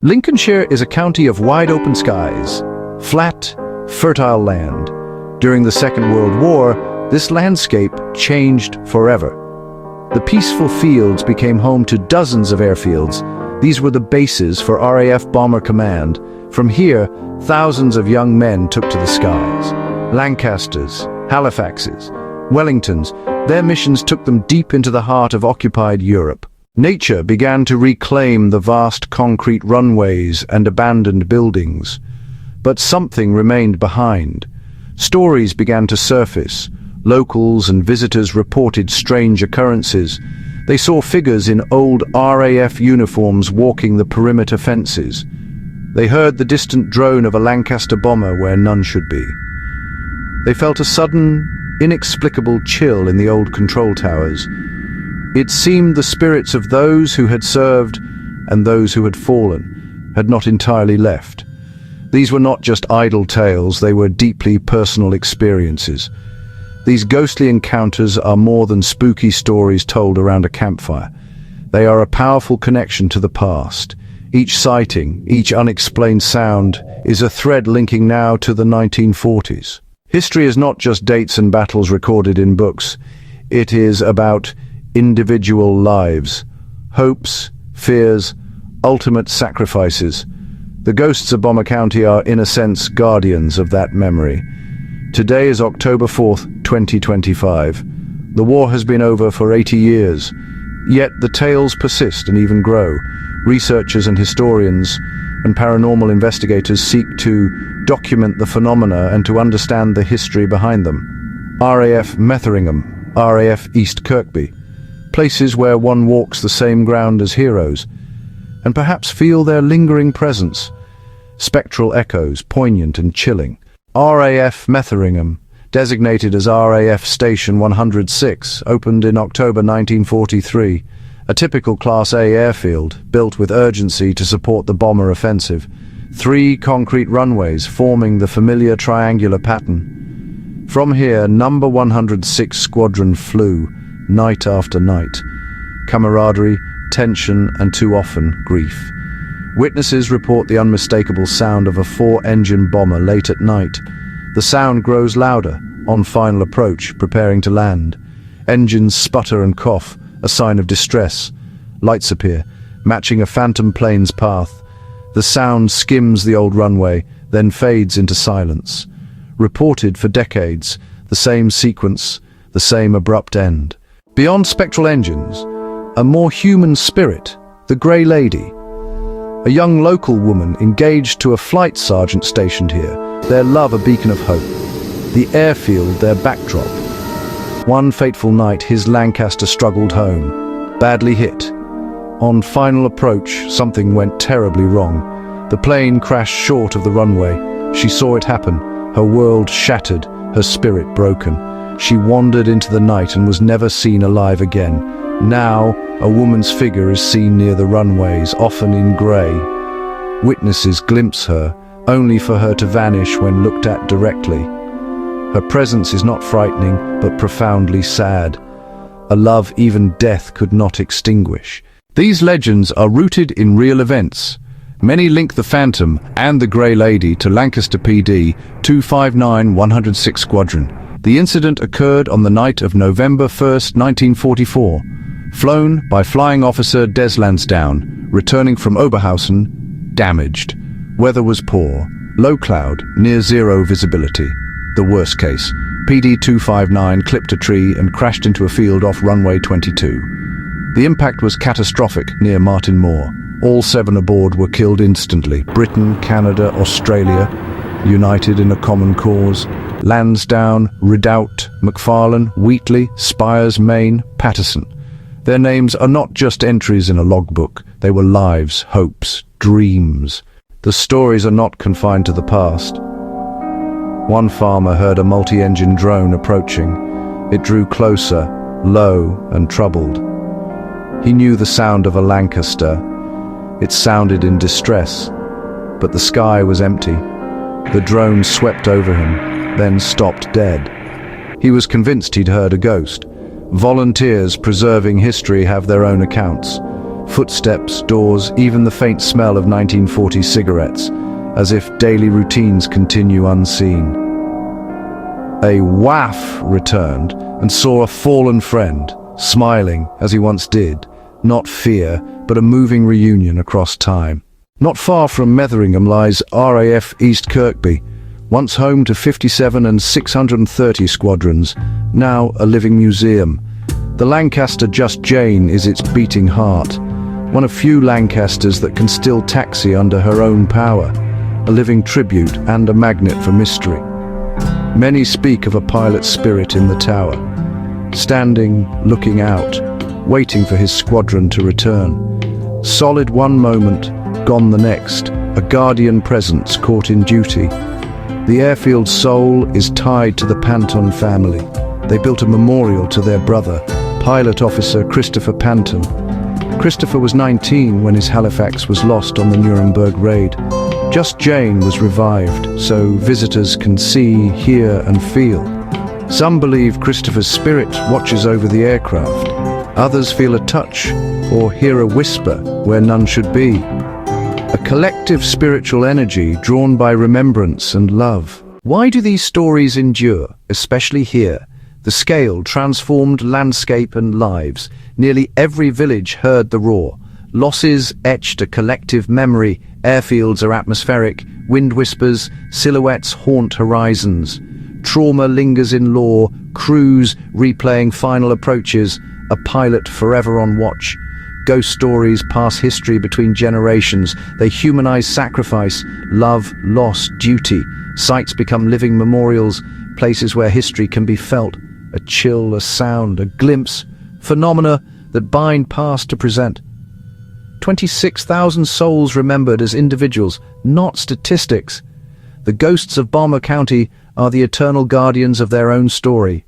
Lincolnshire is a county of wide open skies, flat, fertile land. During the Second World War, this landscape changed forever. The peaceful fields became home to dozens of airfields. These were the bases for RAF Bomber Command. From here, thousands of young men took to the skies. Lancasters, Halifaxes, Wellingtons, their missions took them deep into the heart of occupied Europe. Nature began to reclaim the vast concrete runways and abandoned buildings. But something remained behind. Stories began to surface. Locals and visitors reported strange occurrences. They saw figures in old RAF uniforms walking the perimeter fences. They heard the distant drone of a Lancaster bomber where none should be. They felt a sudden, inexplicable chill in the old control towers. It seemed the spirits of those who had served and those who had fallen had not entirely left. These were not just idle tales, they were deeply personal experiences. These ghostly encounters are more than spooky stories told around a campfire. They are a powerful connection to the past. Each sighting, each unexplained sound, is a thread linking now to the 1940s. History is not just dates and battles recorded in books. It is about individual lives, hopes, fears, ultimate sacrifices. The ghosts of Bomber County are, in a sense, guardians of that memory. Today is October 4th, 2025. The war has been over for 80 years. Yet the tales persist and even grow. Researchers and historians and paranormal investigators seek to document the phenomena and to understand the history behind them. RAF Metheringham, RAF East Kirkby, places where one walks the same ground as heroes, and perhaps feel their lingering presence. Spectral echoes, poignant and chilling. RAF Metheringham, designated as RAF Station 106, opened in October 1943, a typical Class A airfield, built with urgency to support the bomber offensive. 3 concrete runways forming the familiar triangular pattern. From here, number 106 Squadron flew, night after night. Camaraderie, tension, and too often, grief. Witnesses report the unmistakable sound of a 4-engine bomber late at night. The sound grows louder, on final approach, preparing to land. Engines sputter and cough, a sign of distress. Lights appear, matching a phantom plane's path. The sound skims the old runway, then fades into silence. Reported for decades, the same sequence, the same abrupt end. Beyond spectral engines, a more human spirit, the Grey Lady. A young local woman engaged to a flight sergeant stationed here, their love a beacon of hope. The airfield their backdrop. One fateful night, his Lancaster struggled home, badly hit. On final approach, something went terribly wrong. The plane crashed short of the runway. She saw it happen, her world shattered, her spirit broken. She wandered into the night and was never seen alive again. Now, a woman's figure is seen near the runways, often in grey. Witnesses glimpse her, only for her to vanish when looked at directly. Her presence is not frightening, but profoundly sad. A love even death could not extinguish. These legends are rooted in real events. Many link the Phantom and the Grey Lady to Lancaster PD 259 106 Squadron. The incident occurred on the night of November 1st, 1944. Flown by Flying Officer Des Lansdowne, returning from Oberhausen, damaged. Weather was poor, low cloud, near zero visibility. The worst case, PD 259 clipped a tree and crashed into a field off runway 22. The impact was catastrophic near Martin Moor. All 7 aboard were killed instantly. Britain, Canada, Australia, united in a common cause. Lansdowne, Ridout, McFarlane, Wheatley, Spires, Maine, Patterson. Their names are not just entries in a logbook. They were lives, hopes, dreams. The stories are not confined to the past. One farmer heard a multi-engine drone approaching. It drew closer, low and troubled. He knew the sound of a Lancaster. It sounded in distress, but the sky was empty. The drone swept over him, then stopped dead. He was convinced he'd heard a ghost. Volunteers preserving history have their own accounts. Footsteps, doors, even the faint smell of 1940 cigarettes, as if daily routines continue unseen. A waif returned and saw a fallen friend, smiling as he once did, not fear, but a moving reunion across time. Not far from Metheringham lies RAF East Kirkby, once home to 57 and 630 squadrons, now a living museum. The Lancaster Just Jane is its beating heart, one of few Lancasters that can still taxi under her own power, a living tribute and a magnet for mystery. Many speak of a pilot's spirit in the tower, standing, looking out, waiting for his squadron to return. Solid one moment, gone the next, a guardian presence caught in duty. The Airfields soul is tied to the Panton family. They built a memorial to their brother, Pilot Officer Christopher Panton. Christopher was 19 when his Halifax was lost on the Nuremberg raid. Just Jane was revived, so visitors can see, hear and feel. Some believe Christopher's spirit watches over the aircraft. Others feel a touch or hear a whisper where none should be. A collective spiritual energy drawn by remembrance and love. Why do these stories endure, especially here? The scale transformed landscape and lives. Nearly every village heard the roar. Losses etched a collective memory. Airfields are atmospheric. Wind whispers, silhouettes haunt horizons. Trauma lingers in lore. Crews replaying final approaches. A pilot forever on watch. Ghost stories pass history between generations. They humanize sacrifice, love, loss, duty. Sites become living memorials, places where history can be felt. A chill, a sound, a glimpse. Phenomena that bind past to present. 26,000 souls remembered as individuals, not statistics. The ghosts of Bomber County are the eternal guardians of their own story.